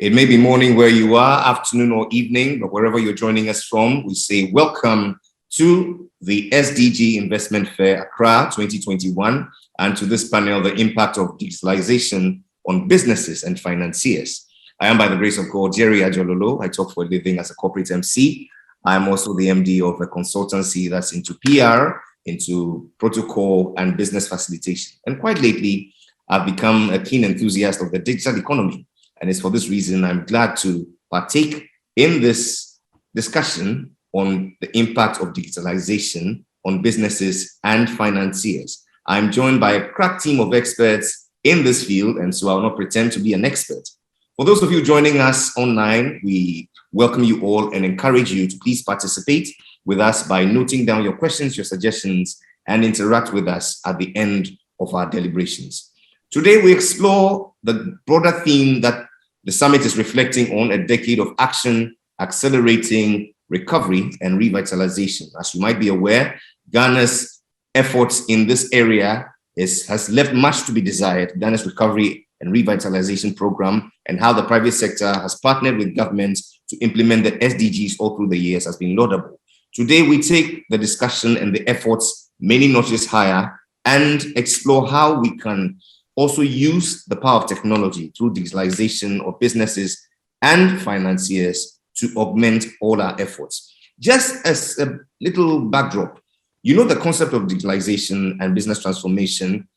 It may be morning where you are, afternoon or evening, but wherever you're joining us from, we say welcome to the SDG Investment Fair Accra 2021 and to this panel, the impact of digitalization on businesses and financiers. I am, by the grace of God, Jerry Ajololo. I talk for a living as a corporate MC. I'm also the MD of a consultancy that's into PR, into protocol and business facilitation. And quite lately, I've become a keen enthusiast of the digital economy. And it's for this reason I'm glad to partake in this discussion on the impact of digitalization on businesses and financiers. I'm joined by a crack team of experts in this field, and so I'll not pretend to be an expert. For those of you joining us online, we welcome you all and encourage you to please participate with us by noting down your questions, your suggestions, and interact with us at the end of our deliberations. Today, we explore the broader theme that the summit is reflecting on: a decade of action, accelerating recovery and revitalization. As you might be aware, Ghana's efforts in this area has left much to be desired. Ghana's recovery and revitalization program and how the private sector has partnered with governments to implement the SDGs all through the years has been laudable. Today, we take the discussion and the efforts many notches higher and explore how we can also use the power of technology through digitalization of businesses and financiers to augment all our efforts. Just as a little backdrop, you know, the concept of digitalization and business transformation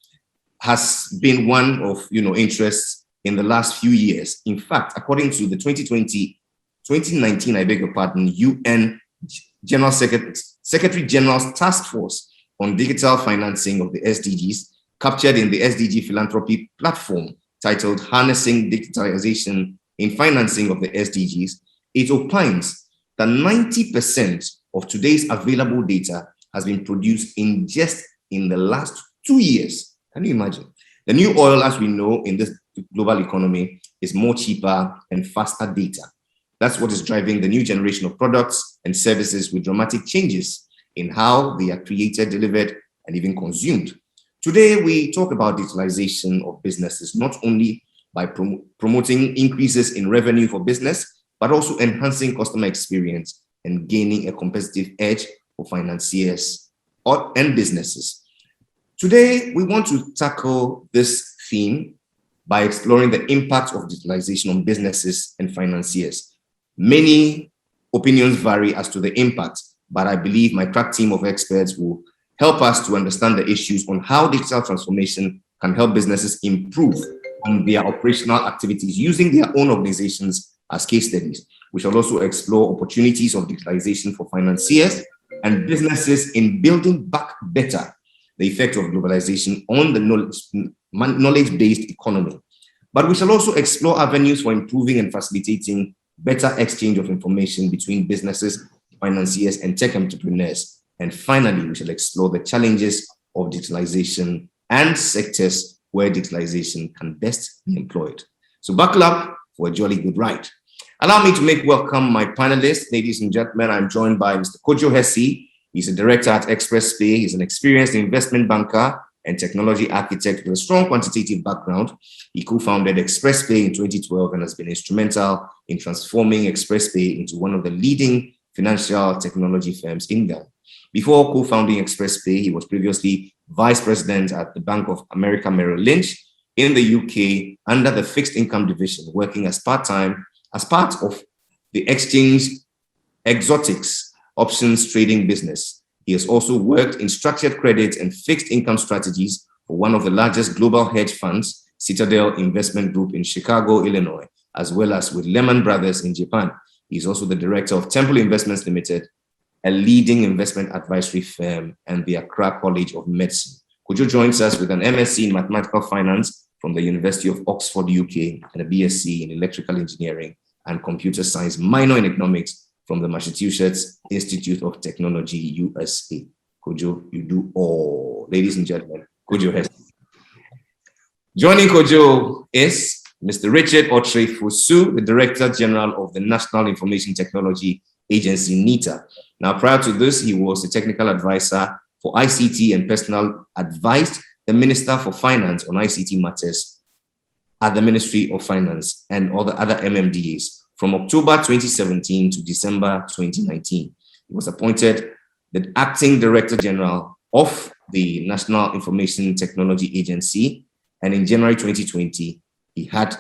has been one of interest in the last few years. In fact, according to the 2019, I beg your pardon, UN General Secretary General's Task Force on Digital Financing of the SDGs, captured in the SDG philanthropy platform titled Harnessing Digitalization in Financing of the SDGs, it opines that 90% of today's available data has been produced in the last 2 years. Can you imagine? The new oil, as we know, in this global economy is more cheaper and faster data. That's what is driving the new generation of products and services with dramatic changes in how they are created, delivered, and even consumed. Today, we talk about digitalization of businesses, not only by promoting increases in revenue for business, but also enhancing customer experience and gaining a competitive edge for financiers and businesses. Today, we want to tackle this theme by exploring the impact of digitalization on businesses and financiers. Many opinions vary as to the impact, but I believe my crack team of experts will help us to understand the issues on how digital transformation can help businesses improve on their operational activities using their own organizations as case studies. We shall also explore opportunities of digitalization for financiers and businesses in building back better the effect of globalization on the knowledge-based economy. But we shall also explore avenues for improving and facilitating better exchange of information between businesses, financiers, and tech entrepreneurs. And finally, we shall explore the challenges of digitalization and sectors where digitalization can best be employed. So buckle up for a jolly good ride. Allow me to make welcome my panelists. Ladies and gentlemen, I'm joined by Mr. Kojo Hesse. He's a director at ExpressPay. He's an experienced investment banker and technology architect with a strong quantitative background. He co-founded ExpressPay in 2012 and has been instrumental in transforming ExpressPay into one of the leading financial technology firms in Ghana. Before co-founding ExpressPay, he was previously vice president at the Bank of America Merrill Lynch in the UK under the fixed income division, working as part of the exchange exotics options trading business. He has also worked in structured credit and fixed income strategies for one of the largest global hedge funds, Citadel Investment Group in Chicago, Illinois, as well as with Lehman Brothers in Japan. He's also the director of Temple Investments Limited, a leading investment advisory firm, and the Accra College of Medicine. Kojo joins us with an MSc in Mathematical Finance from the University of Oxford, UK, and a BSc in Electrical Engineering and Computer Science, minor in Economics from the Massachusetts Institute of Technology, USA. Kojo, you do all. Ladies and gentlemen, Kojo Hesse. Joining Kojo is Mr. Richard Otrey-Fosu, the Director General of the National Information Technology Agency, NITA. Now, prior to this, he was a technical advisor for ICT and personal advised the Minister for Finance on ICT matters at the Ministry of Finance and all the other MMDAs from October 2017 to December 2019. He was appointed the Acting Director General of the National Information Technology Agency, and in January 2020, he had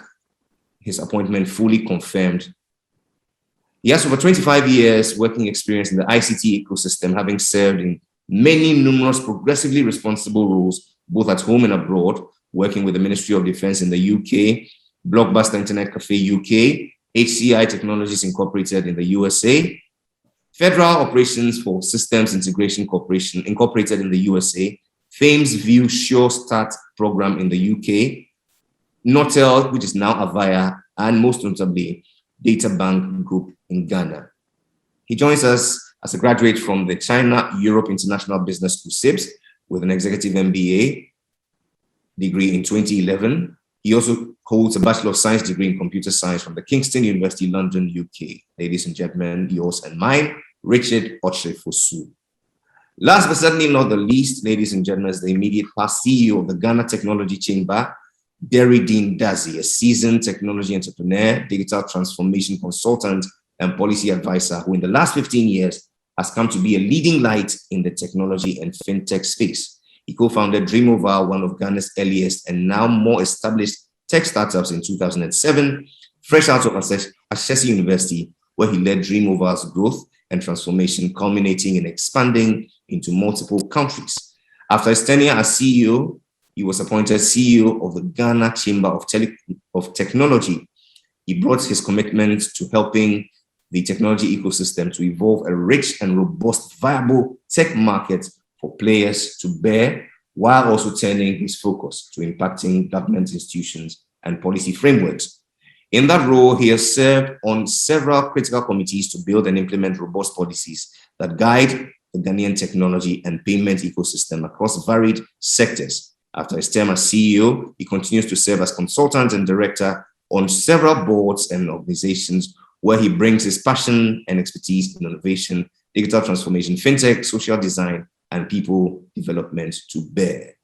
his appointment fully confirmed. He has over 25 years working experience in the ICT ecosystem, having served in many numerous progressively responsible roles, both at home and abroad, working with the Ministry of Defense in the UK, Blockbuster Internet Cafe UK, HCI Technologies Incorporated in the USA, Federal Operations for Systems Integration Corporation Incorporated in the USA, Fame's View Sure Start program in the UK, Nortel, which is now Avaya, and most notably, Databank Group in Ghana. He joins us as a graduate from the China Europe International Business School, SIBS, with an executive MBA degree in 2011. He also holds a Bachelor of Science degree in Computer Science from the Kingston University, London, UK. Ladies and gentlemen, yours and mine, Richard Ochefosu. Last but certainly not the least, ladies and gentlemen, is the immediate past CEO of the Ghana Technology Chamber, Derry Dean Dazi, a seasoned technology entrepreneur, digital transformation consultant, and policy advisor who in the last 15 years has come to be a leading light in the technology and fintech space. He co-founded Dreamover, one of Ghana's earliest and now more established tech startups in 2007, fresh out of Access University, where he led Dreamover's growth and transformation, culminating in expanding into multiple countries. After his tenure as CEO, he was appointed CEO of the Ghana Chamber of Technology. He brought his commitment to helping the technology ecosystem to evolve a rich and robust, viable tech market for players to bear, while also turning his focus to impacting government institutions and policy frameworks. In that role, he has served on several critical committees to build and implement robust policies that guide the Ghanaian technology and payment ecosystem across varied sectors. After his term as CEO, he continues to serve as consultant and director on several boards and organizations where he brings his passion and expertise in innovation, digital transformation, fintech, social design, and people development to bear.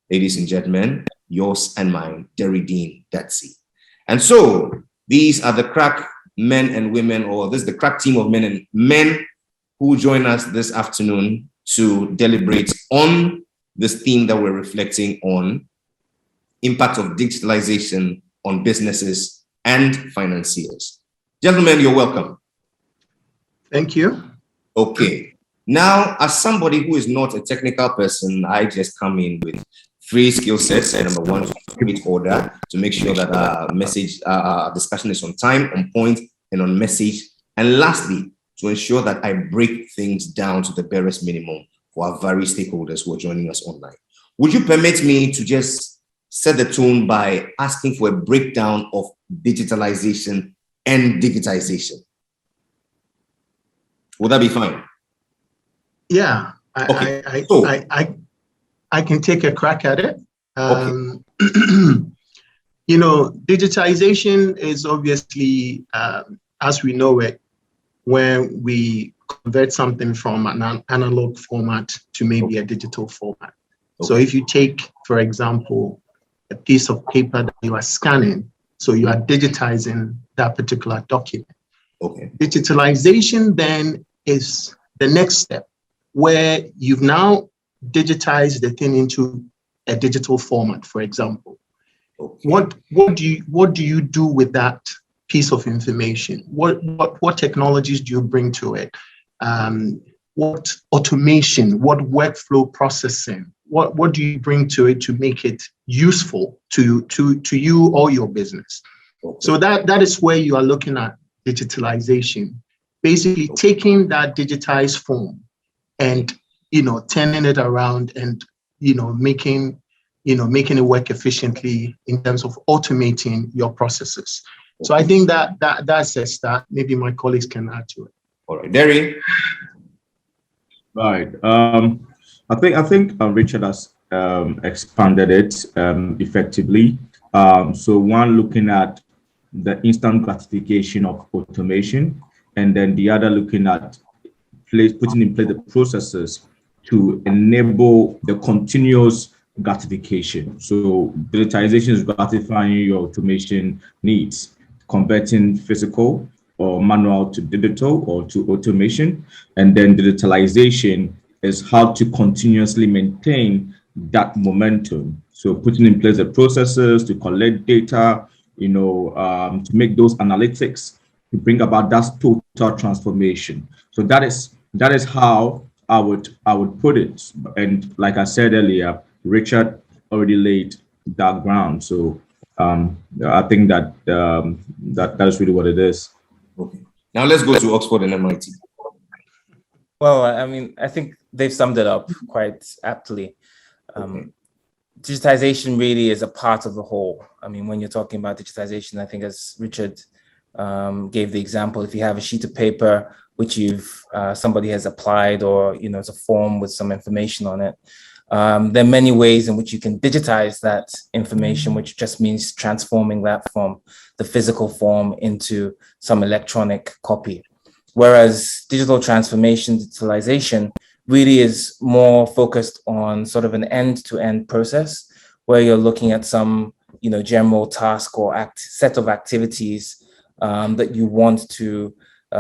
Ladies and gentlemen, yours and mine, Derry Dean Dazi. And so these are the crack men and women, or this is the crack team of men who join us this afternoon to deliberate on this theme that we're reflecting on, impact of digitalization on businesses and financiers. Gentlemen, you're welcome. Thank you. Okay. Now, as somebody who is not a technical person, I just come in with three skill sets. Number one, to create order to make sure that our discussion is on time, on point, and on message. And lastly, to ensure that I break things down to the barest minimum for our various stakeholders who are joining us online. Would you permit me to just set the tone by asking for a breakdown of digitalization and digitization? Would that be fine? Yeah, Okay. I can take a crack at it. Okay. You know, digitization is obviously, as we know it, when we convert something from an analog format to maybe a digital format. Okay. So if you take, for example, a piece of paper that you are scanning, so you are digitizing that particular document. Okay. Digitalization then is the next step, where you've now digitized the thing into a digital format, for example. Okay. What do you do with that piece of information? What technologies do you bring to it? What automation, what workflow processing, what do you bring to it to make it useful to you or your business? Okay. So that is where you are looking at digitalization, basically taking that digitized form and turning it around and making it work efficiently in terms of automating your processes. So I think that's a start. Maybe my colleagues can add to it. All right, Derry. Right. I think Richard has expanded it effectively. So one looking at the instant gratification of automation, and then the other looking at putting in place the processes to enable the continuous gratification. So digitization is gratifying your automation needs, converting physical or manual to digital or to automation. And then digitalization is how to continuously maintain that momentum. So putting in place the processes to collect data, to make those analytics, to bring about that total transformation. So that is how I would put it. And like I said earlier, Richard already laid that ground. So I think that is really what it is. Okay. Now let's go to Oxford and MIT. Well, I mean, I think they've summed it up quite aptly. Digitization really is a part of the whole. I mean, when you're talking about digitization, I think as Richard gave the example, if you have a sheet of paper which somebody has applied, or it's a form with some information on it, there are many ways in which you can digitize that information, which just means transforming that from the physical form into some electronic copy. Whereas digital transformation, digitalization, really is more focused on sort of an end-to-end process where you're looking at some, general task or set of activities that you want to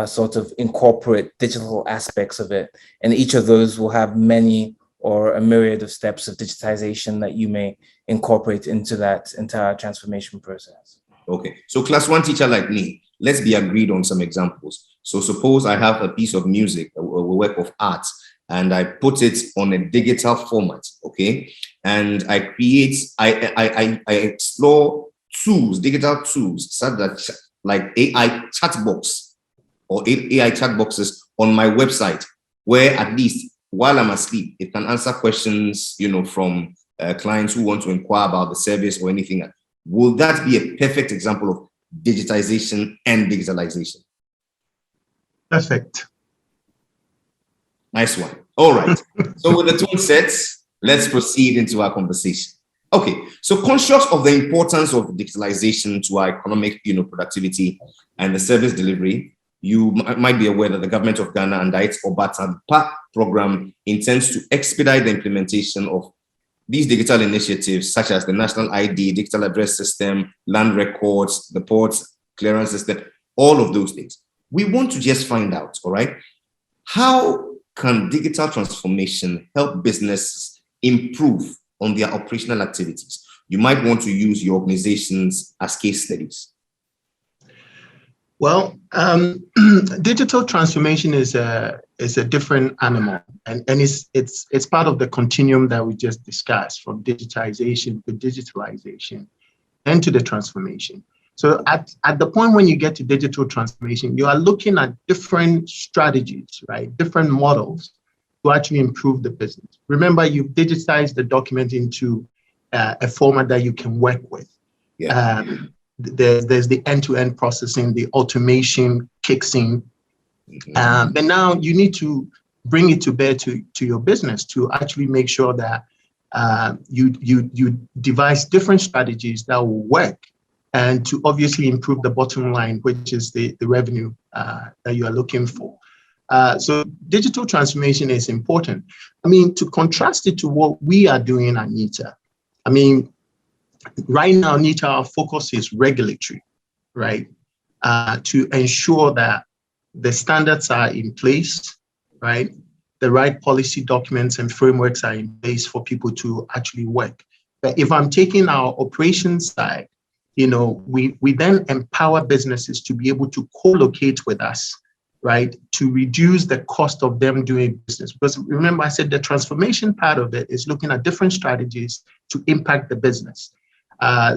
sort of incorporate digital aspects of it. And each of those will have many or a myriad of steps of digitization that you may incorporate into that entire transformation process. Okay, so class one teacher like me, let's be agreed on some examples. So suppose I have a piece of music, a work of art, and I put it on a digital format, okay? And I explore tools, digital tools, such that like AI chatbox or AI chat boxes on my website, where at least while I'm asleep, it can answer questions, from clients who want to inquire about the service or anything. Will that be a perfect example of digitization and digitalization? Perfect. Nice one. All right. So with the tone sets, let's proceed into our conversation. Okay. So conscious of the importance of digitalization to our economic, productivity and the service delivery, you might be aware that the government of Ghana under its Obatampa program intends to expedite the implementation of these digital initiatives, such as the National ID, Digital Address System, land records, the ports clearance system, all of those things. We want to just find out, all right, how can digital transformation help businesses improve on their operational activities? You might want to use your organizations as case studies. Well, digital transformation is a different animal, and it's part of the continuum that we just discussed, from digitization to digitalization and to the transformation. So at the point when you get to digital transformation, you are looking at different strategies, right? Different models to actually improve the business. Remember, you've digitized the document into a format that you can work with. Yeah. There's the end-to-end processing, the automation kicks in. But now you need to bring it to bear to your business to actually make sure that you devise different strategies that will work, and to obviously improve the bottom line, which is the revenue that you are looking for. So digital transformation is important. I mean, to contrast it to what we are doing at NITA, I mean, right now, NITA, our focus is regulatory, right? To ensure that the standards are in place, right? The right policy documents and frameworks are in place for people to actually work. But if I'm taking our operations side, we then empower businesses to be able to co-locate with us, right? To reduce the cost of them doing business. Because remember, I said the transformation part of it is looking at different strategies to impact the business.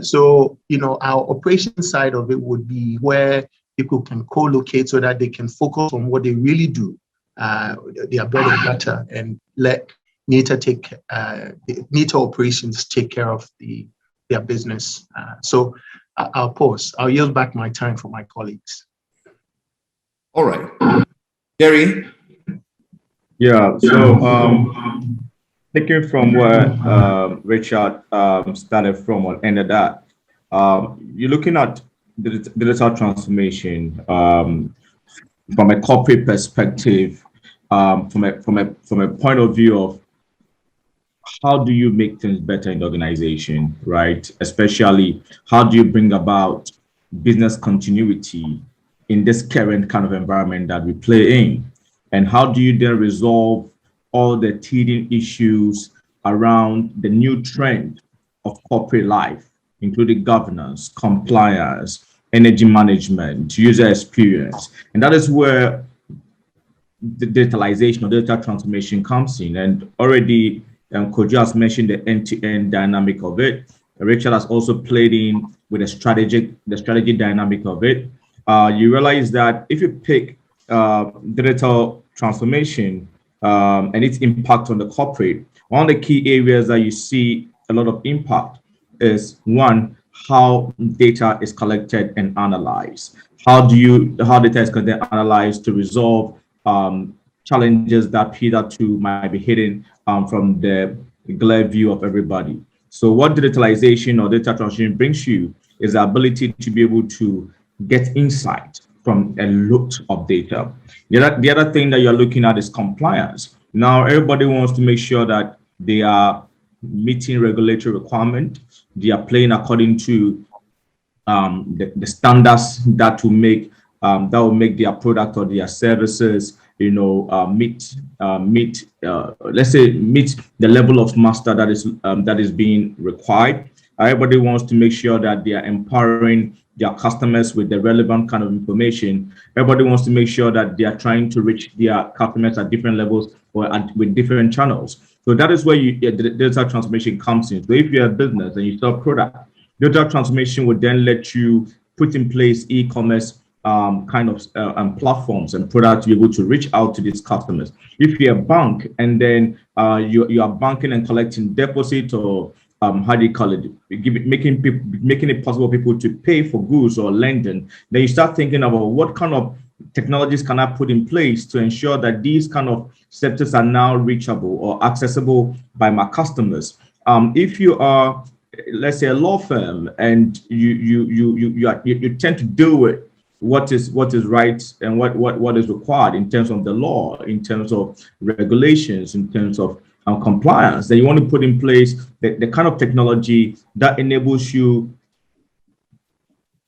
So, our operations side of it would be where people can co-locate so that they can focus on what they really do, their bread and butter, and let NITA operations take care of their business. So I'll pause. I'll yield back my time for my colleagues. All right. Gary? Yeah, so taking from where Richard started from or ended at, you're looking at digital transformation from a corporate perspective, from a point of view of how do you make things better in the organization, right? Especially, how do you bring about business continuity in this current kind of environment that we play in? And how do you then resolve all the teething issues around the new trend of corporate life, including governance, compliance, energy management, user experience? And that is where the digitalization or data transformation comes in. And already Kojo has mentioned the end-to-end dynamic of it. Richard has also played in with the strategy dynamic of it. You realize that if you pick digital transformation and its impact on the corporate, one of the key areas that you see a lot of impact is one, how data is collected and analyzed. How data is collected and analyzed to resolve challenges that hitherto might be hidden from the glare view of everybody. So what digitalization or data transformation brings you is the ability to be able to get insight from a lot of data. The other thing that you're looking at is compliance. Now, everybody wants to make sure that they are meeting regulatory requirement. They are playing according to the standards that will make their product or their services, meet the level of master that is being required. Everybody wants to make sure that they are empowering their customers with the relevant kind of information. Everybody wants to make sure that they are trying to reach their customers at different levels or with different channels. So that is where the data transformation comes in. So if you're a business and you sell product, data transformation would then let you put in place e-commerce platforms and products to be able to reach out to these customers. If you're a bank and then you are banking and collecting deposit or how do you call it, making it possible for people to pay for goods or lending, then you start thinking about what kind of technologies can I put in place to ensure that these kind of sectors are now reachable or accessible by my customers. If you are, let's say, a law firm and you tend to deal with what is right and what is required in terms of the law, in terms of regulations, in terms of compliance, then you want to put in place the kind of technology that enables you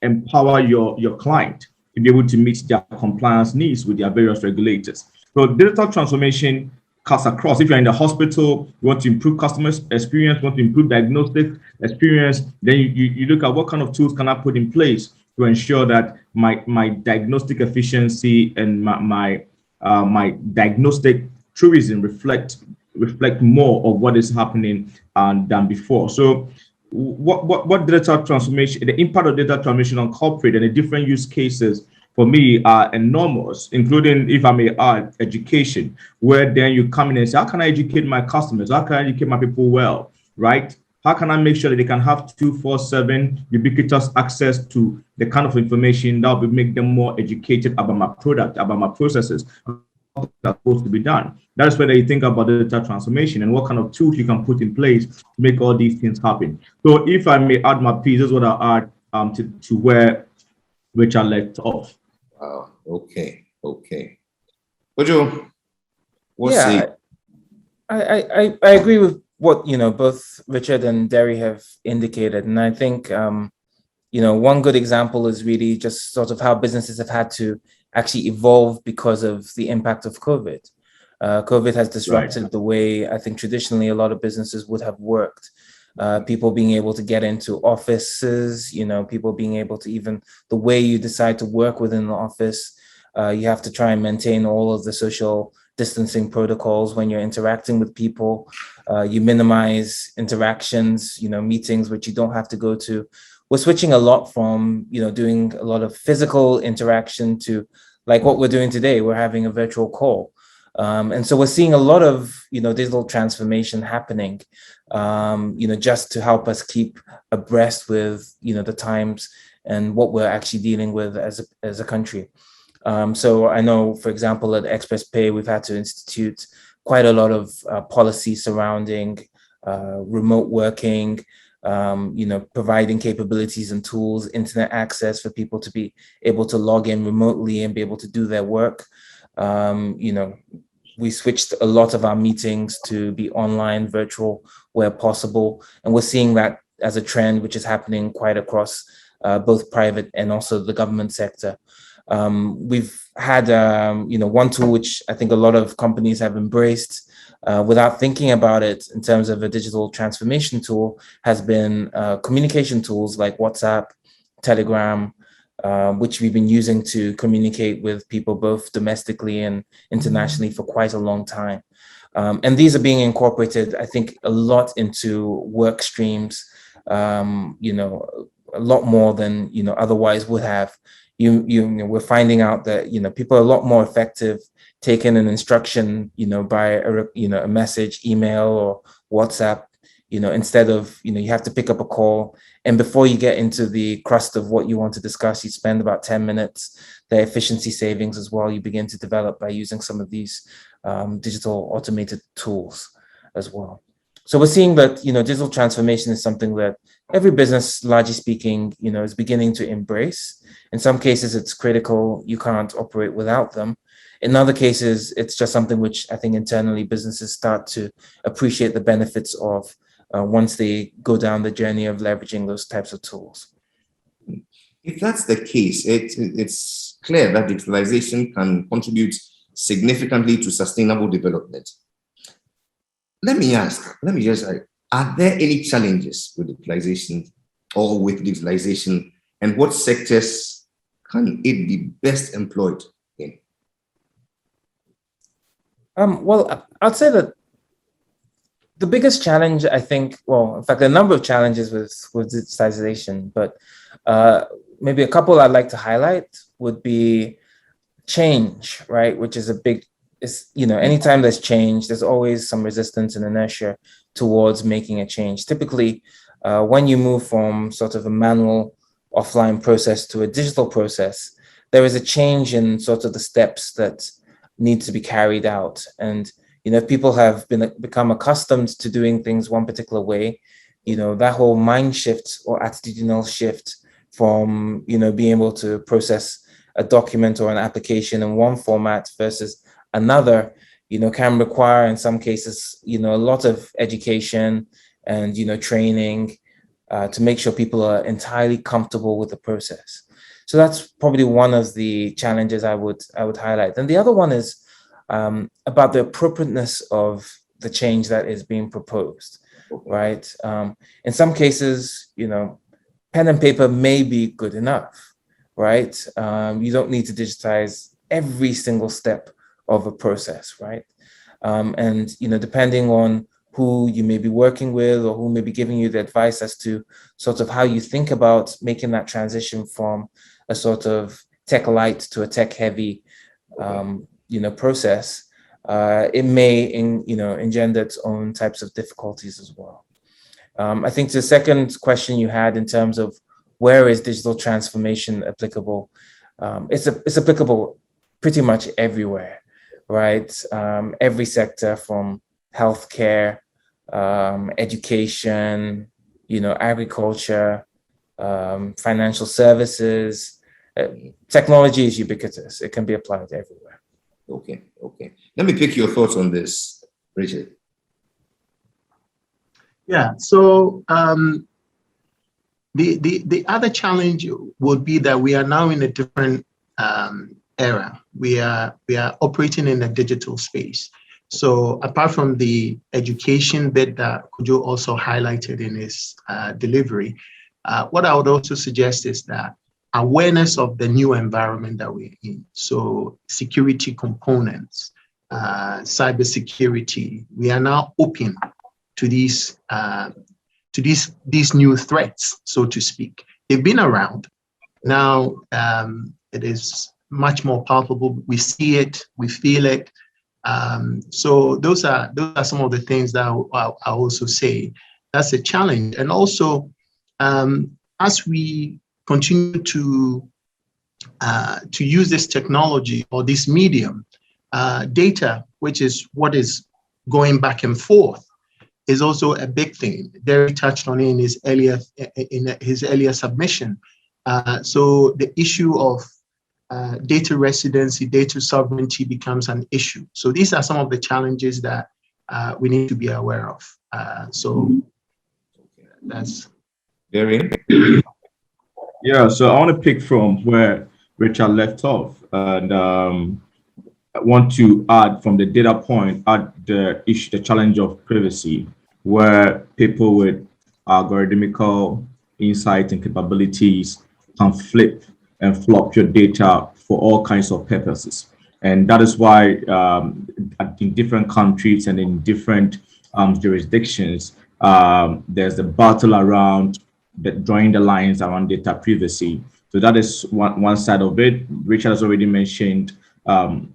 empower your client to be able to meet their compliance needs with their various regulators. So digital transformation cuts across. If you're in the hospital, you want to improve customer experience, want to improve diagnostic experience, then you look at what kind of tools can I put in place to ensure that my diagnostic efficiency and my diagnostic truism reflect more of what is happening than before. So what data transformation, the impact of data transformation on corporate and the different use cases for me are enormous, including, if I may add, education, where then you come in and say, how can I educate my customers? How can I educate my people well, right? How can I make sure that they can have 24/7 ubiquitous access to the kind of information that will make them more educated about my product, about my processes, that's supposed to be done? That is where you think about data transformation and what kind of tools you can put in place to make all these things happen. So if I may add my piece, this is what I add to where Richard left off. Wow. Okay. Kojo, I agree with what both Richard and Derry have indicated, and I think one good example is really just sort of how businesses have had to actually evolve because of the impact of COVID. COVID has disrupted the way I think traditionally a lot of businesses would have worked. People being able to get into offices, people being able to, even the way you decide to work within the office, you have to try and maintain all of the social distancing protocols when you're interacting with people. You minimize interactions, meetings which you don't have to go to. We're switching a lot from, doing a lot of physical interaction to like what we're doing today. We're having a virtual call. And so we're seeing a lot of, digital transformation happening, just to help us keep abreast with, the times and what we're actually dealing with as a country. So I know, for example, at Express Pay, we've had to institute quite a lot of policy surrounding remote working, providing capabilities and tools, internet access for people to be able to log in remotely and be able to do their work. we switched a lot of our meetings to be online, virtual, where possible. And we're seeing that as a trend, which is happening quite across both private and also the government sector. We've had, one tool which I think a lot of companies have embraced without thinking about it in terms of a digital transformation tool has been communication tools like WhatsApp, Telegram, which we've been using to communicate with people both domestically and internationally for quite a long time. And these are being incorporated, I think, a lot into work streams, a lot more than, otherwise would have. We're finding out that, people are a lot more effective taking an instruction, by a message, email, or WhatsApp, instead of, you have to pick up a call. And before you get into the crust of what you want to discuss, you spend about 10 minutes. The efficiency savings as well, you begin to develop by using some of these digital automated tools as well. So we're seeing that, digital transformation is something that every business, largely speaking, is beginning to embrace. In some cases, it's critical. You can't operate without them. In other cases, it's just something which I think internally businesses start to appreciate the benefits of once they go down the journey of leveraging those types of tools. If that's the case, it's clear that digitalization can contribute significantly to sustainable development. Let me just ask, are there any challenges with digitalization and what sectors can it be best employed in? Well, I'd say that the biggest challenge, I think, in fact, a number of challenges with digitization, but maybe a couple I'd like to highlight would be change, right? Which is anytime there's change, there's always some resistance and inertia towards making a change. Typically, when you move from sort of a manual offline process to a digital process, there is a change in sort of the steps that need to be carried out. And, if people have become accustomed to doing things one particular way, that whole mind shift or attitudinal shift from, being able to process a document or an application in one format versus another, can require in some cases, a lot of education and, training to make sure people are entirely comfortable with the process. So that's probably one of the challenges I would highlight. And the other one is about the appropriateness of the change that is being proposed, right? In some cases, pen and paper may be good enough, right? You don't need to digitize every single step of a process, right? And, depending on who you may be working with or who may be giving you the advice as to sort of how you think about making that transition from a sort of tech light to a tech heavy, process, it may, engender its own types of difficulties as well. I think the second question you had in terms of where is digital transformation applicable, it's applicable pretty much everywhere, right? Every sector from healthcare, education, agriculture, financial services. Technology is ubiquitous. It can be applied everywhere. Okay. Let me pick your thoughts on this, Richard. Yeah, so the other challenge would be that we are now in a different era. We are operating in a digital space. So apart from the education bit that Kojo also highlighted in his delivery, what I would also suggest is that awareness of the new environment that we're in. So security components, cybersecurity, we are now open to these new threats, so to speak. They've been around. Now it is much more palpable. We see it, we feel it. So those are some of the things that I also say that's a challenge. And also, as we continue to use this technology or this medium, data, which is what is going back and forth, is also a big thing. Derry touched on it in his earlier submission. So the issue of data residency, data sovereignty becomes an issue. So these are some of the challenges that we need to be aware of. So that's very. Yeah, so I want to pick from where Richard left off, and I want to add from the data point, add the issue, the challenge of privacy, where people with algorithmical insight and capabilities can flip and flop your data for all kinds of purposes. And that is why in different countries and in different jurisdictions, there's a battle around drawing the lines around data privacy. So that is one side of it. Richard has already mentioned the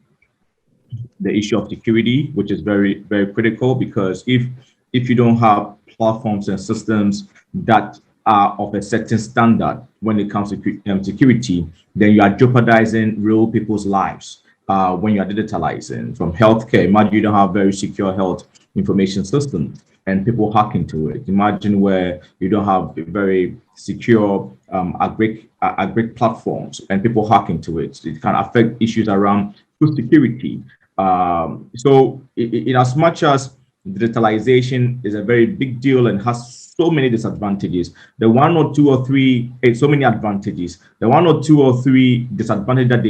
issue of security, which is very, very critical, because if you don't have platforms and systems that are of a certain standard when it comes to security, then you are jeopardizing real people's lives when you are digitalizing. From healthcare, imagine you don't have very secure health information system and people hack into it. Imagine where you don't have very secure agri platforms and people hack into it. It can affect issues around food security. So in as much as digitalization is a very big deal and has so many disadvantages, the one or two or three, so many advantages, the one or two or three disadvantages that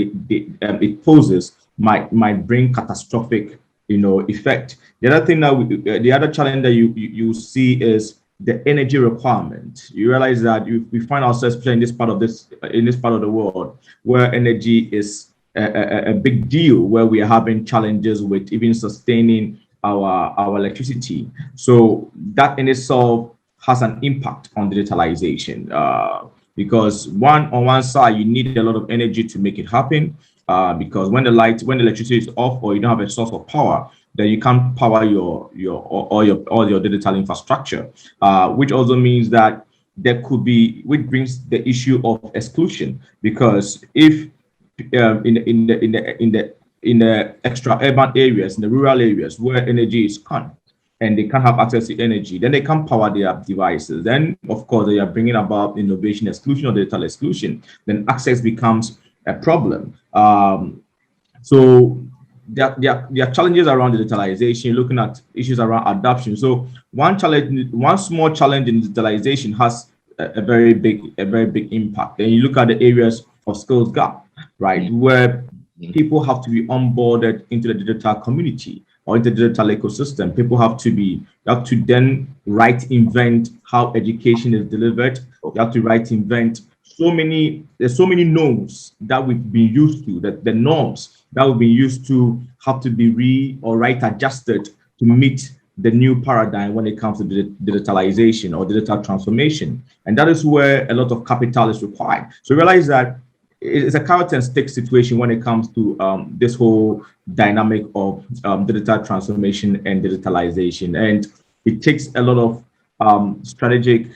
it poses might bring catastrophic effect. The other thing that the other challenge that you see is the energy requirement. You realize that we find ourselves in this part of the world where energy is a big deal, where we are having challenges with even sustaining our electricity. So that in itself has an impact on digitalization, because on one side you need a lot of energy to make it happen, because when the electricity is off or you don't have a source of power, then you can't power all your digital infrastructure, which also means that which brings the issue of exclusion, because if in the extra urban areas, in the rural areas where energy is scarce and they can't have access to energy, then they can't power their devices. Then, of course, they are bringing about innovation exclusion or digital exclusion. Then access becomes a problem. So there are challenges around digitalization, looking at issues around adoption. So one small challenge in digitalization has a very big impact. And you look at the areas of skills gap, right, where people have to be onboarded into the digital community or into the digital ecosystem. People have to then invent how education is delivered. You have to invent there's so many norms that we've been used to, that the norms that we've been used to have to be adjusted to meet the new paradigm when it comes to digitalization or digital transformation. And that is where a lot of capital is required. So realize that it's a carrot and stick situation when it comes to this whole dynamic of digital transformation and digitalization. And it takes a lot of strategic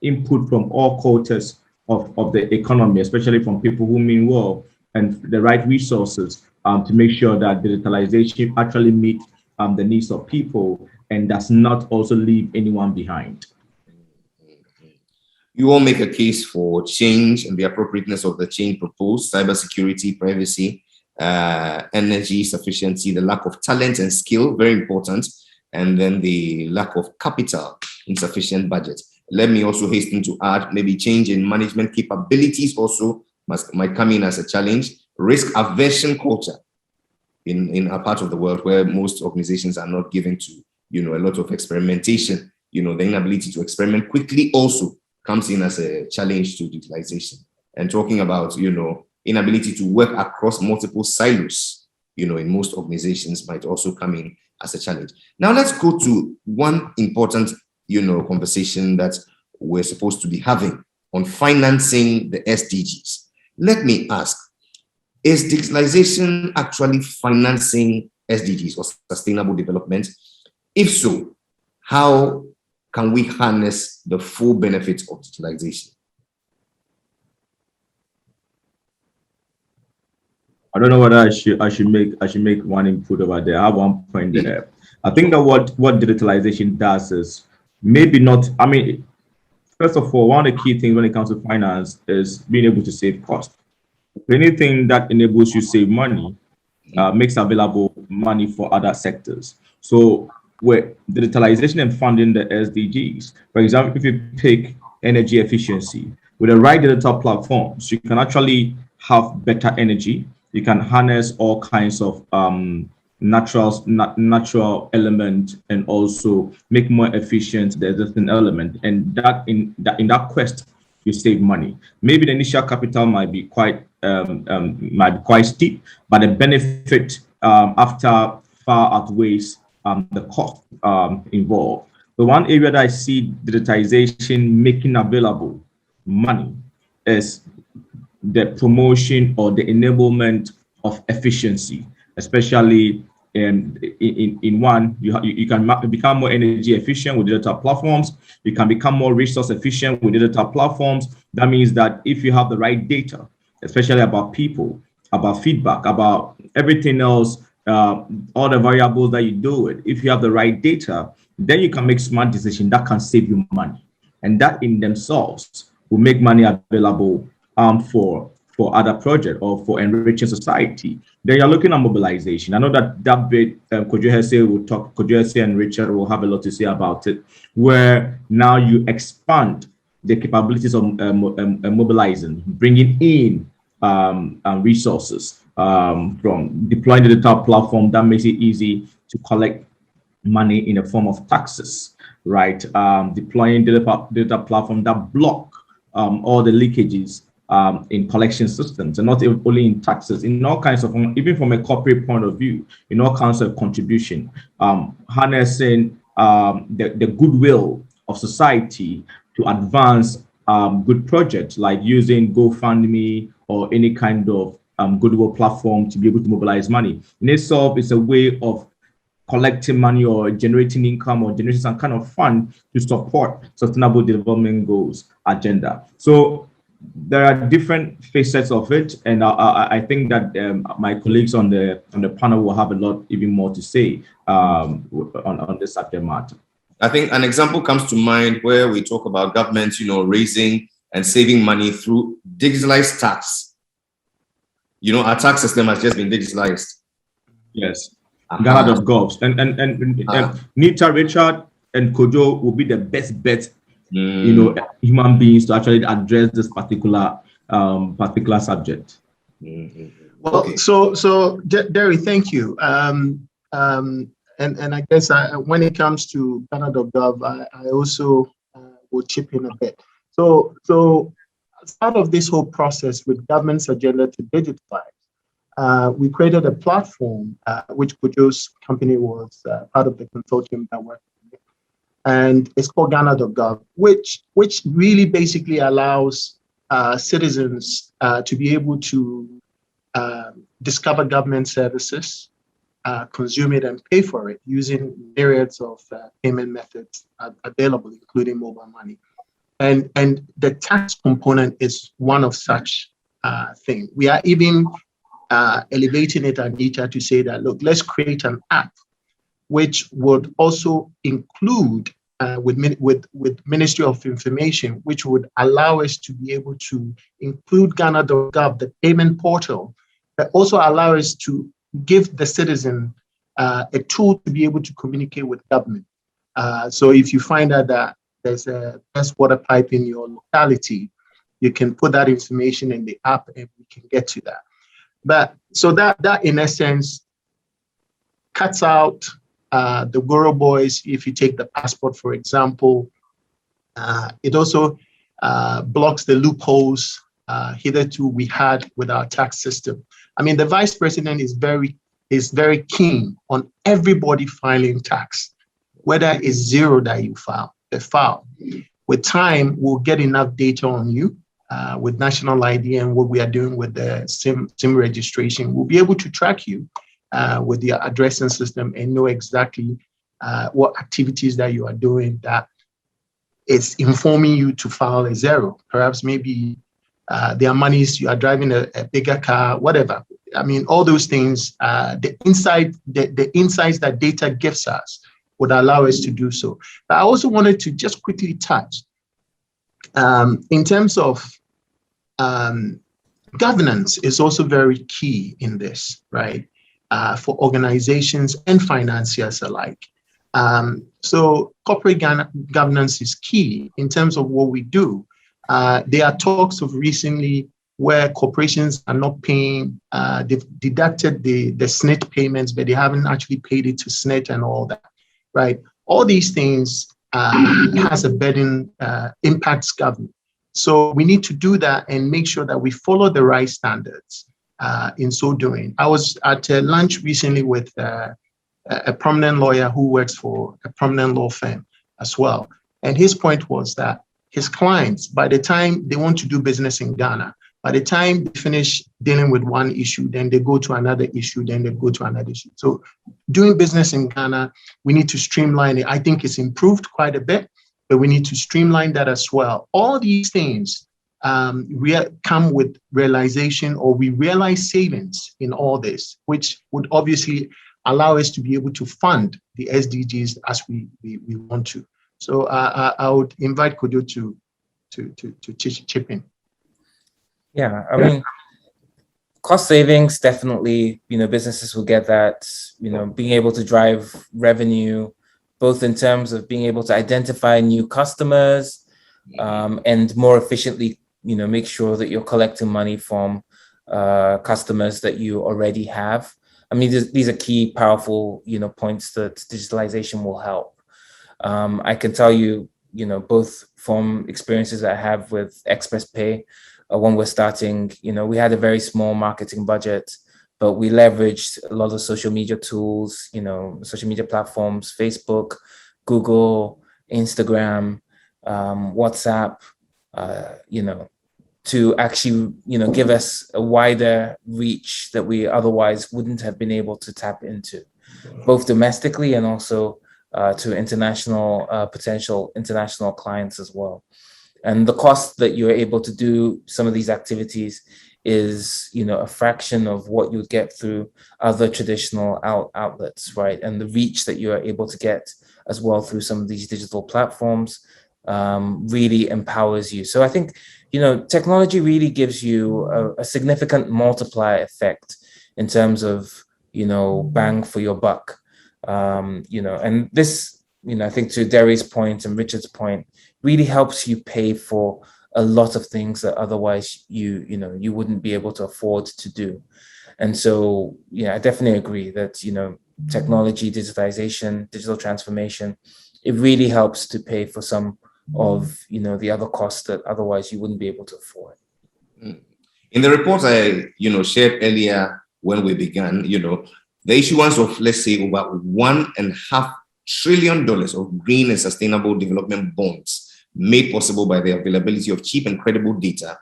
input from all quarters of the economy, especially from people who mean well and the right resources to make sure that digitalization actually meets the needs of people and does not also leave anyone behind. You all make a case for change and the appropriateness of the change proposed: cybersecurity, privacy, energy sufficiency, the lack of talent and skill, very important, and then the lack of capital, insufficient budget. Let me also hasten to add maybe change in management capabilities also might come in as a challenge. Risk aversion culture in a part of the world where most organizations are not given to, a lot of experimentation. The inability to experiment quickly also comes in as a challenge to digitalization. And talking about, inability to work across multiple silos, in most organizations might also come in as a challenge. Now let's go to one important, conversation that we're supposed to be having on financing the SDGs. Let me ask, is digitalization actually financing SDGs or sustainable development? If so, how can we harness the full benefits of digitalization? I don't know whether I should make one input over there. I have one point there. I think that what digitalization does is maybe not. I mean, first of all, one of the key things when it comes to finance is being able to save cost. Anything that enables you to save money makes available money for other sectors. So with digitalization and funding the SDGs, for example, if you pick energy efficiency, with the right digital platforms, you can actually have better energy. You can harness all kinds of natural element and also make more efficient the existing element. And in that quest, you save money. Maybe the initial capital might be quite steep, but the benefit after far outweighs the cost involved. The one area that I see digitization making available money is the promotion or the enablement of efficiency, especially in one, you can become more energy efficient with digital platforms. You can become more resource efficient with digital platforms. That means that if you have the right data, especially about people, about feedback, about everything else, all the variables that you do it, if you have the right data, then you can make smart decisions that can save you money. And that in themselves will make money available for other projects or for enriching society. Then you're looking at mobilization. I know that bit, Kojo will talk, Kojo and Richard will have a lot to say about it, where now you expand the capabilities of mobilizing, bringing in resources from deploying the digital platform that makes it easy to collect money in the form of taxes, right? Deploying data platform that block all the leakages in collection systems, and not only in taxes, in all kinds of, even from a corporate point of view, in all kinds of contribution, harnessing the goodwill of society to advance good projects, like using GoFundMe or any kind of goodwill platform to be able to mobilize money. In itself, it's a way of collecting money or generating income or generating some kind of fund to support sustainable development goals agenda. So there are different facets of it, and I think that my colleagues on the panel will have a lot even more to say on this subject matter. I think an example comes to mind where we talk about governments, raising and saving money through digitalized tax. Our tax system has just been digitalized. Yes. Ghana.gov. And Nita, Richard, and Kojo will be the best bet, human beings to actually address this particular subject. Well, okay. So Derry, thank you. And I guess when it comes to Ghana.gov, I also will chip in a bit. So as part of this whole process with government's agenda to digitalize, we created a platform which Kojo's company was part of the consortium that worked with, and it's called Ghana.gov, which really basically allows citizens to be able to discover government services, consume it, and pay for it using myriads of payment methods available, including mobile money. And the tax component is one of such things. We are even elevating it, Anita, to say that, look, let's create an app which would also include with Ministry of Information, which would allow us to be able to include Ghana.gov, the payment portal, but also allow us to give the citizen a tool to be able to communicate with government. So if you find out that there's a best water pipe in your locality, you can put that information in the app and we can get to that. But so that in essence cuts out the Goro boys. If you take the passport, for example, it also blocks the loopholes hitherto we had with our tax system. I mean, the vice president is very keen on everybody filing tax, whether it's zero that you file. With time, we'll get enough data on you. With national ID and what we are doing with the SIM registration, we'll be able to track you with the addressing system and know exactly what activities that you are doing that is informing you to file a zero. Perhaps maybe there are monies, you are driving a bigger car, whatever. I mean, all those things, the insights that data gives us would allow us to do so. But I also wanted to just quickly touch in terms of Governance is also very key in this, right? For organizations and financiers alike. So corporate governance is key in terms of what we do. There are talks of recently where corporations are not paying, they've deducted the SNIT payments, but they haven't actually paid it to SNIT and all that, right? All these things has a burden, impacts government. So we need to do that and make sure that we follow the right standards in so doing. I was at lunch recently with a prominent lawyer who works for a prominent law firm as well. And his point was that his clients, by the time they want to do business in Ghana, by the time they finish dealing with one issue, then they go to another issue, then they go to another issue. So doing business in Ghana, we need to streamline it. I think it's improved quite a bit, but we need to streamline that as well. All these things come with realization, or we realize savings in all this, which would obviously allow us to be able to fund the SDGs as we want to. So I would invite Kojo to chip in. Yeah, I mean, cost savings, definitely, businesses will get that, being able to drive revenue, both in terms of being able to identify new customers and more efficiently, make sure that you're collecting money from customers that you already have. I mean, these are key, powerful, points that digitalization will help. I can tell you, both from experiences I have with Express Pay, when we're starting, we had a very small marketing budget, but we leveraged a lot of social media tools, social media platforms, Facebook, Google, Instagram, WhatsApp, to actually, give us a wider reach that we otherwise wouldn't have been able to tap into, both domestically and also to international, potential international clients as well. And the cost that you're able to do some of these activities is, a fraction of what you get through other traditional outlets, right? And the reach that you are able to get as well through some of these digital platforms really empowers you. So I think, technology really gives you a significant multiplier effect in terms of, bang for your buck. And this, I think to Derry's point and Richard's point, really helps you pay for a lot of things that otherwise you wouldn't be able to afford to do. And so, I definitely agree that, technology, digitization, digital transformation, it really helps to pay for some of, the other costs that otherwise you wouldn't be able to afford. In the report I, shared earlier when we began, the issuance of, let's say, over $1.5 trillion of green and sustainable development bonds made possible by the availability of cheap and credible data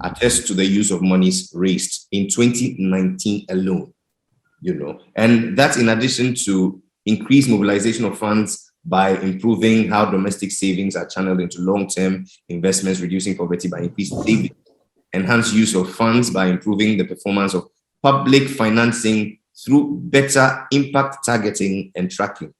attests to the use of monies raised in 2019 alone, and that's in addition to increased mobilization of funds by improving how domestic savings are channeled into long-term investments, reducing poverty by increased savings, enhanced use of funds by improving the performance of public financing through better impact targeting and tracking.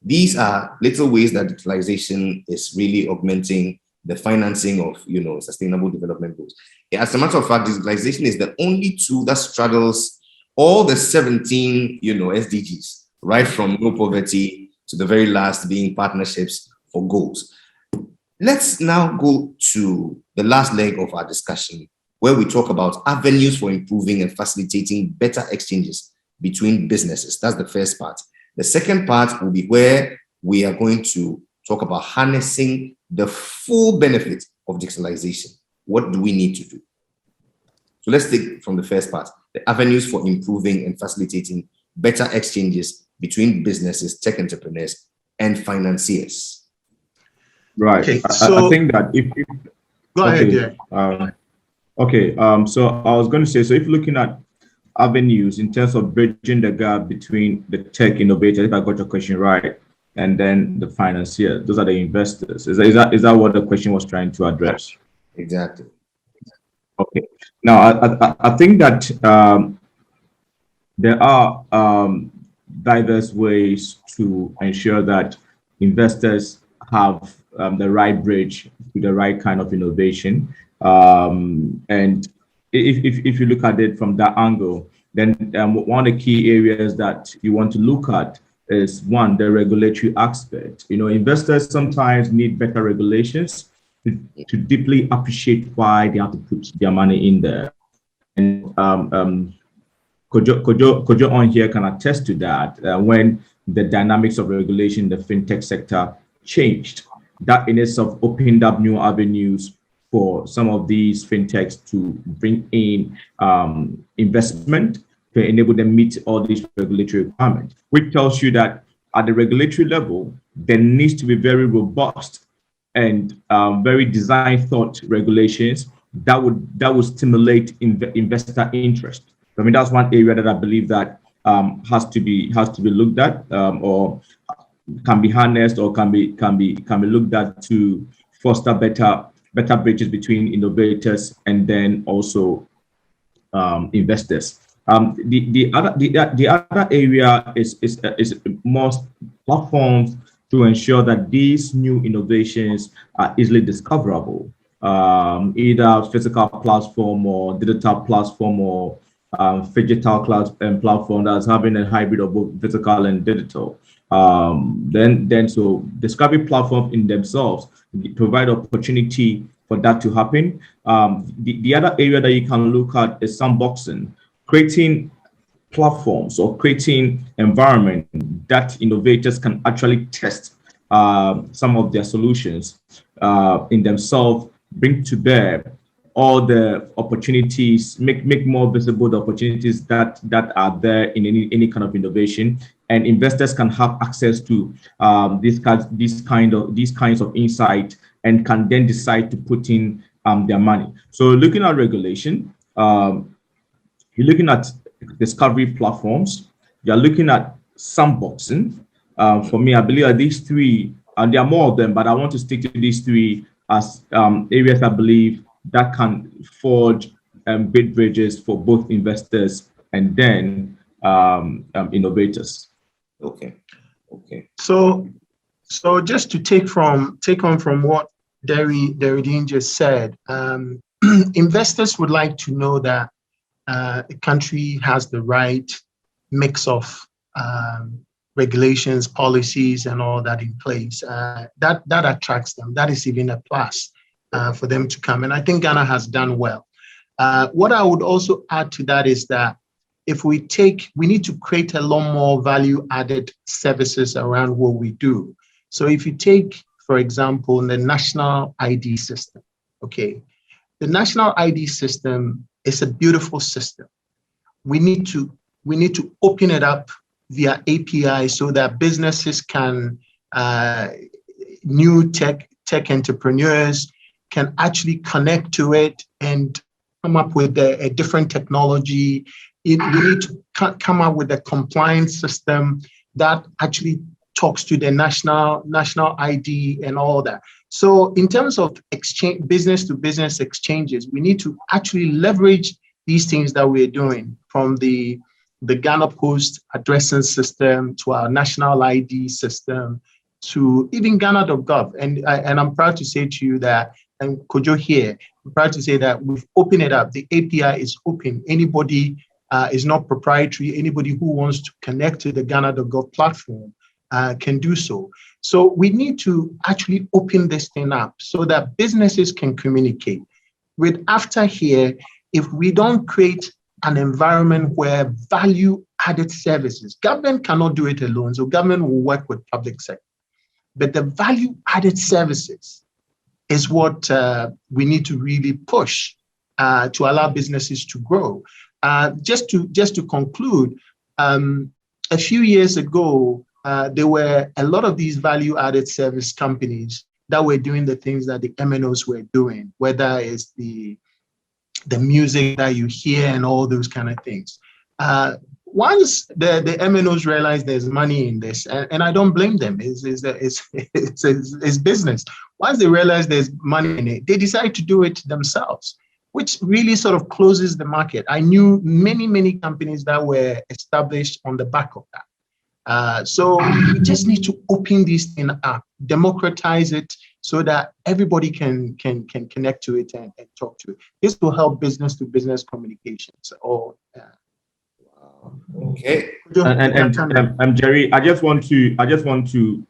These are little ways that digitalization is really augmenting the financing of, sustainable development goals. As a matter of fact, digitalization is the only tool that straddles all the 17, SDGs, right from no poverty to the very last being partnerships for goals. Let's now go to the last leg of our discussion, where we talk about avenues for improving and facilitating better exchanges between businesses. That's the first part. The second part will be where we are going to talk about harnessing the full benefit of digitalization. What do we need to do? So let's take from the first part, the avenues for improving and facilitating better exchanges between businesses, tech entrepreneurs, and financiers. Right. Okay, I think that if go ahead, Jerry. So I was going to say, so if looking at avenues in terms of bridging the gap between the tech innovators, if I got your question right, and then the financier, those are the investors. Is that what the question was trying to address? Exactly. Okay. Now, I think that there are diverse ways to ensure that investors have the right bridge to the right kind of innovation. And if you look at it from that angle, then one of the key areas that you want to look at is one, the regulatory aspect. Investors sometimes need better regulations to deeply appreciate why they have to put their money in there. And Kojo on here can attest to that. When the dynamics of regulation in the fintech sector changed, that in itself opened up new avenues for some of these fintechs to bring in investment to enable them meet all these regulatory requirements, which tells you that at the regulatory level, there needs to be very robust and very design thought regulations that would stimulate investor interest. I mean, that's one area that I believe that has to be looked at, or can be harnessed, or can be looked at to foster better bridges between innovators and then also investors. The other area is more platforms to ensure that these new innovations are easily discoverable, either physical platform or digital platform or digital cloud platform that's having a hybrid of both physical and digital. So discovery platforms in themselves provide opportunity for that to happen. The other area that you can look at is sandboxing, creating platforms or creating environment that innovators can actually test some of their solutions in themselves, bring to bear all the opportunities, make more visible the opportunities that are there in any kind of innovation, and investors can have access to these kinds of insight and can then decide to put in their money. So looking at regulation, you're looking at discovery platforms, you're looking at sandboxing. For me, I believe that these three, and there are more of them, but I want to stick to these three as areas I believe that can forge great bridges for both investors and then innovators. Okay. So just to take on from what Derridine just said, investors would like to know that the country has the right mix of regulations, policies, and all that in place. That attracts them. That is even a plus for them to come. And I think Ghana has done well. What I would also add to that is that we need to create a lot more value-added services around what we do. So if you take, for example, the national ID system, okay, the national ID system is a beautiful system. We need to open it up via API so that businesses can, new tech entrepreneurs can actually connect to it and come up with a different technology. We need to come up with a compliance system that actually talks to the national ID and all that. So in terms of exchange, business to business exchanges, we need to actually leverage these things that we're doing, from the Ghana Post addressing system to our national ID system to even Ghana.gov. And I'm proud to say to you that, and Kojo here, I'm proud to say that we've opened it up. The API is open. Anybody is not proprietary. Anybody who wants to connect to the Ghana.gov platform can do so. So we need to actually open this thing up so that businesses can communicate. With after here, if we don't create an environment where value-added services, government cannot do it alone, so government will work with public sector. But the value-added services is what we need to really push to allow businesses to grow. Just to conclude, a few years ago, there were a lot of these value-added service companies that were doing the things that the MNOs were doing, whether it's the music that you hear and all those kind of things. Once the MNOs realize there's money in this, and I don't blame them, it's business. Once they realize there's money in it, they decide to do it themselves, which really sort of closes the market. I knew many companies that were established on the back of that. So we just need to open this thing up, democratize it, so that everybody can connect to it and talk to it. This will help business to business communications. Okay. And Jerry, I just want to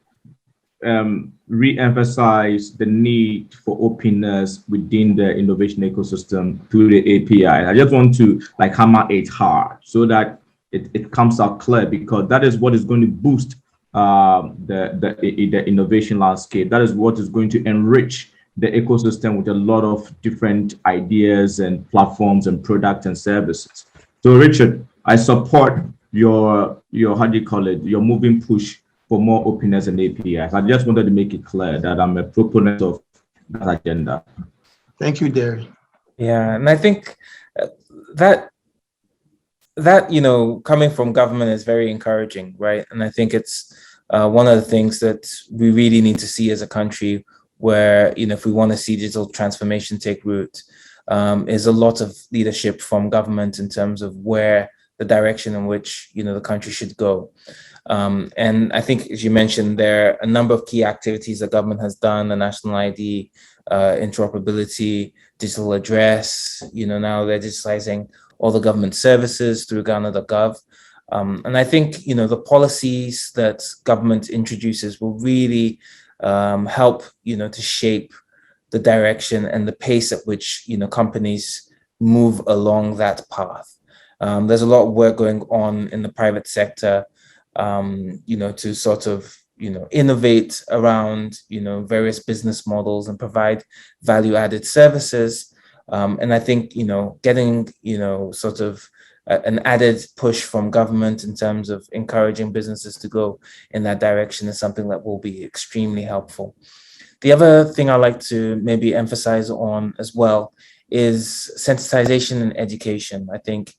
re-emphasize the need for openness within the innovation ecosystem through the API. I just want to hammer it hard so that it comes out clear, because that is what is going to boost the innovation landscape. That is what is going to enrich the ecosystem with a lot of different ideas and platforms and products and services. So Richard, I support your how do you call it, your moving push for more openness and APIs. I just wanted to make it clear that I'm a proponent of that agenda. Thank you, Derry. Yeah, and I think that coming from government is very encouraging, right? And I think it's one of the things that we really need to see as a country, where if we want to see digital transformation take root, is a lot of leadership from government in terms of where the direction in which the country should go. And I think, as you mentioned, there are a number of key activities that government has done: the national ID, interoperability, digital address. Now they're digitalizing all the government services through Ghana.gov. And I think, the policies that government introduces will really help, to shape the direction and the pace at which, companies move along that path. There's a lot of work going on in the private sector, to sort of, innovate around, various business models and provide value-added services. And I think, getting, sort of an added push from government in terms of encouraging businesses to go in that direction is something that will be extremely helpful. The other thing I'd like to maybe emphasize on as well is sensitization and education. I think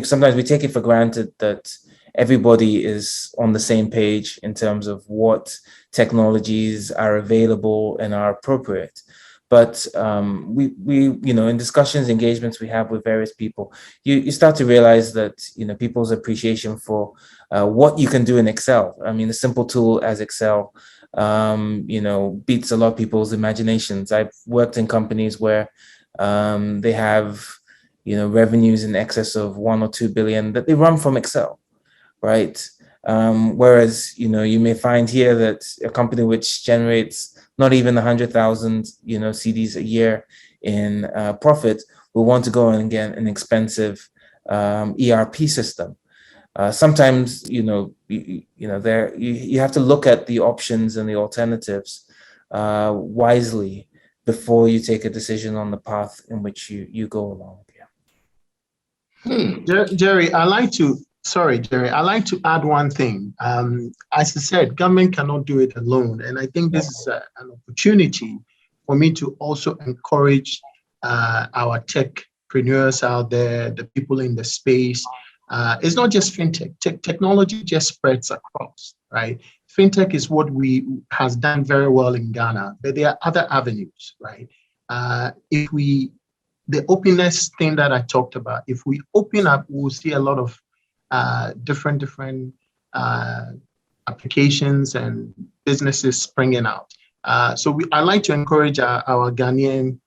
sometimes we take it for granted that everybody is on the same page in terms of what technologies are available and are appropriate. But we in discussions, engagements we have with various people, you start to realize that people's appreciation for what you can do in Excel. I mean, a simple tool as Excel, beats a lot of people's imaginations. I've worked in companies where they have revenues in excess of 1 or 2 billion that they run from Excel, right? Whereas you may find here that a company which generates not even 100,000 CDs a year in profit will want to go and get an expensive ERP system. Sometimes you have to look at the options and the alternatives wisely before you take a decision on the path in which you go along. Jerry, I'd like to add one thing. As I said, government cannot do it alone. And I think this is an opportunity for me to also encourage our techpreneurs out there, the people in the space. It's not just fintech. Technology just spreads across, right? Fintech is what has done very well in Ghana, but there are other avenues, right? The openness thing that I talked about, if we open up, we'll see a lot of different applications and businesses springing out. So I like to encourage our Ghanaian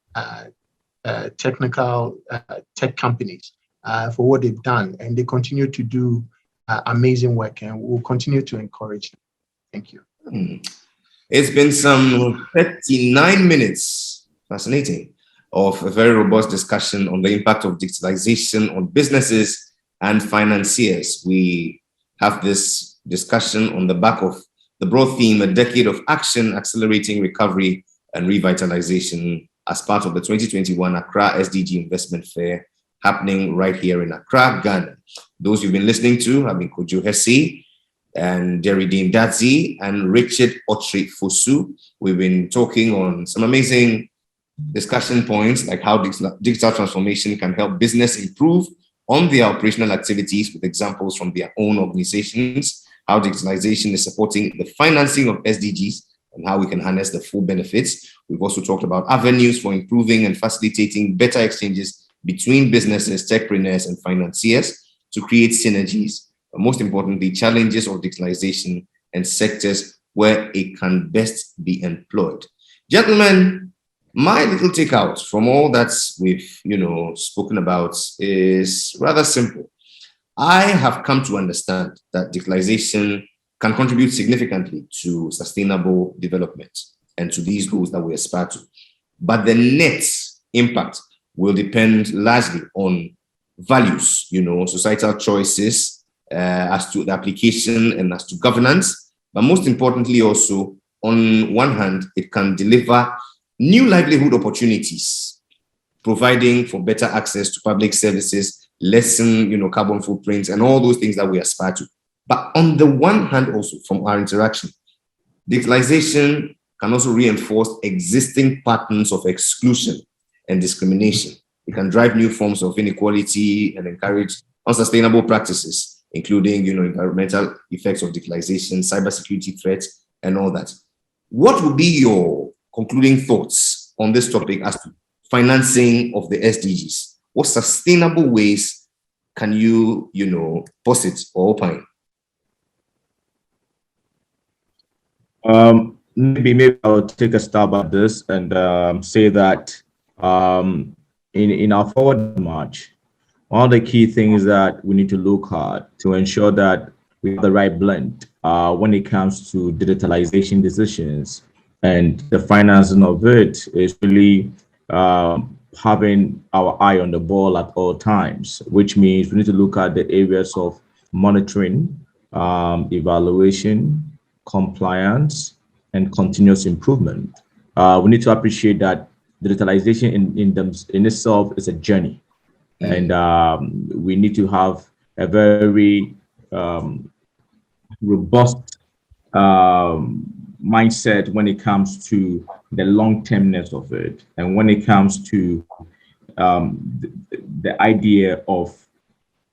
technical tech companies for what they've done, and they continue to do amazing work, and we'll continue to encourage them. Thank you. It's been some 39 minutes, fascinating, of a very robust discussion on the impact of digitalization on businesses and financiers. We have this discussion on the back of the broad theme, a decade of action, accelerating recovery and revitalization, as part of the 2021 Accra SDG Investment Fair, happening right here in Accra, Ghana. Those you've been listening to have been Kojo Hesse and Jerry Dean Dadzi and Richard Otri Fosu. We've been talking on some amazing discussion points, like how digital transformation can help business improve on their operational activities, with examples from their own organizations, how digitalization is supporting the financing of SDGs, and how we can harness the full benefits. We've also talked about avenues for improving and facilitating better exchanges between businesses, techpreneurs, and financiers to create synergies. But most importantly, challenges of digitalization and sectors where it can best be employed. Gentlemen, my little takeout from all that we've, spoken about is rather simple. I have come to understand that digitalization can contribute significantly to sustainable development and to these goals that we aspire to. But the net impact will depend largely on values, societal choices as to the application and as to governance. But most importantly, also, on one hand, it can deliver new livelihood opportunities, providing for better access to public services, lessen, carbon footprints, and all those things that we aspire to. But on the one hand, also from our interaction, digitalization can also reinforce existing patterns of exclusion and discrimination. It can drive new forms of inequality and encourage unsustainable practices, including, environmental effects of digitalization, cybersecurity threats, and all that. What would be your concluding thoughts on this topic as to financing of the SDGs? What sustainable ways can you, posit or opine? Maybe I'll take a stab at this and say that in our forward march, one of the key things that we need to look at to ensure that we have the right blend when it comes to digitalization decisions and the financing of it is really having our eye on the ball at all times, which means we need to look at the areas of monitoring, evaluation, compliance, and continuous improvement. We need to appreciate that digitalization in itself is a journey, and we need to have a very robust mindset when it comes to the long-termness of it, and when it comes to the idea of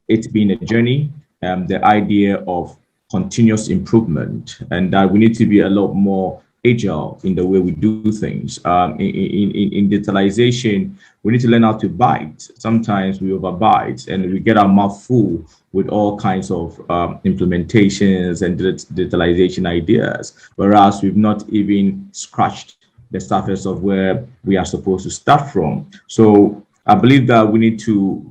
it being a journey, the idea of continuous improvement, and that we need to be a lot more agile in the way we do things. In digitalization, we need to learn how to bite. Sometimes we overbite and we get our mouth full with all kinds of implementations and digitalization ideas, whereas we've not even scratched the surface of where we are supposed to start from. So I believe that we need to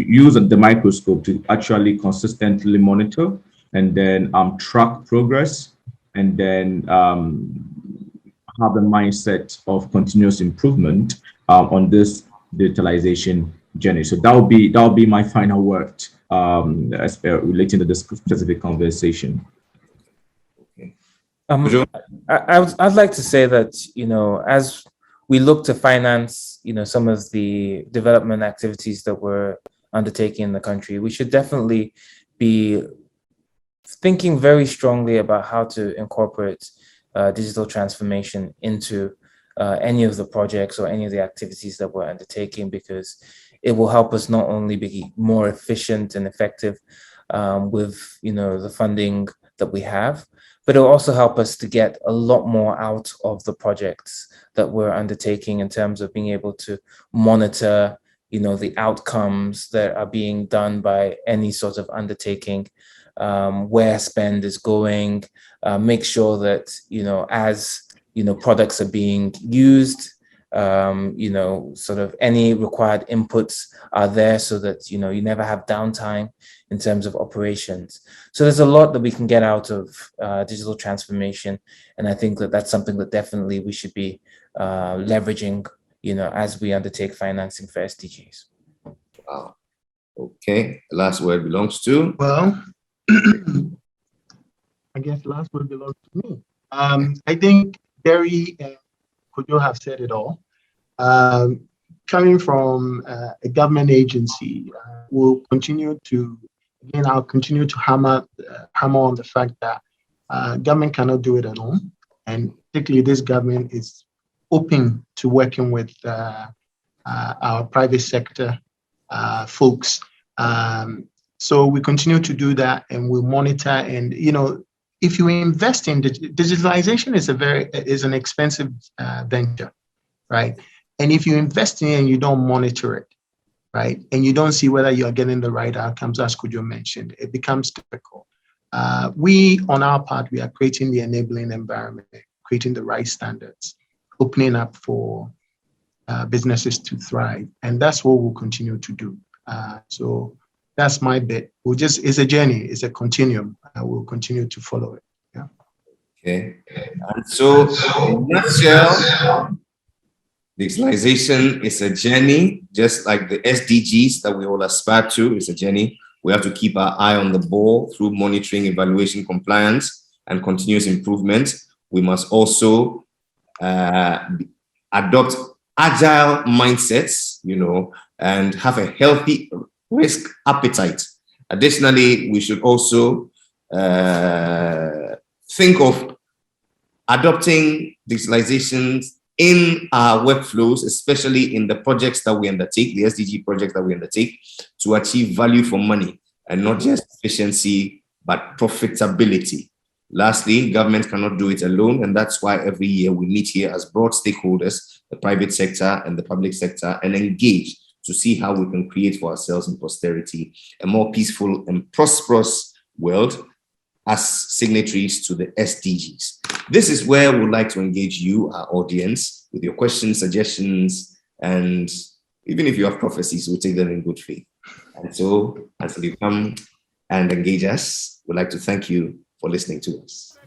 use the microscope to actually consistently monitor and then track progress, and then have a mindset of continuous improvement on this digitalization journey. So that will be my final word as relating to this specific conversation. I'd like to say that, as we look to finance, some of the development activities that we're undertaking in the country, we should definitely be thinking very strongly about how to incorporate digital transformation into any of the projects or any of the activities that we're undertaking, because it will help us not only be more efficient and effective with, the funding that we have, but it'll also help us to get a lot more out of the projects that we're undertaking in terms of being able to monitor, the outcomes that are being done by any sort of undertaking, where spend is going, make sure that, as, products are being used, sort of any required inputs are there so that, you never have downtime in terms of operations. So there's a lot that we can get out of digital transformation. And I think that that's something that definitely we should be leveraging, as we undertake financing for SDGs. Wow. Okay. The last word belongs to? Well, I guess the last word belongs to me. I think Derry and Kojo have said it all. Coming from a government agency, we'll continue to, I'll continue to hammer on the fact that government cannot do it alone. And particularly this government is open to working with our private sector folks. So we continue to do that, and we'll monitor. And if you invest in digitalization, is an expensive venture, right? And if you invest in it and you don't monitor it, right, and you don't see whether you are getting the right outcomes, as Kojo mentioned, it becomes difficult. We, on our part, we are creating the enabling environment, creating the right standards, opening up for businesses to thrive. And that's what we'll continue to do. So that's my bit. It's a journey, it's a continuum. We'll continue to follow it. Yeah. Okay. And so, in a nutshell, digitalization is a journey, just like the SDGs that we all aspire to. It's a journey. We have to keep our eye on the ball through monitoring, evaluation, compliance, and continuous improvement. We must also adopt agile mindsets, and have a healthy risk appetite. Additionally, we should also think of adopting digitalizations in our workflows, especially in the projects that we undertake, the SDG projects that we undertake, to achieve value for money, and not just efficiency, but profitability. Lastly, government cannot do it alone, and that's why every year we meet here as broad stakeholders, the private sector and the public sector, and engage to see how we can create for ourselves and posterity a more peaceful and prosperous world as signatories to the SDGs. This is where we'd like to engage you, our audience, with your questions, suggestions, and even if you have prophecies, we'll take them in good faith. And so, until you come and engage us, we'd like to thank you for listening to us.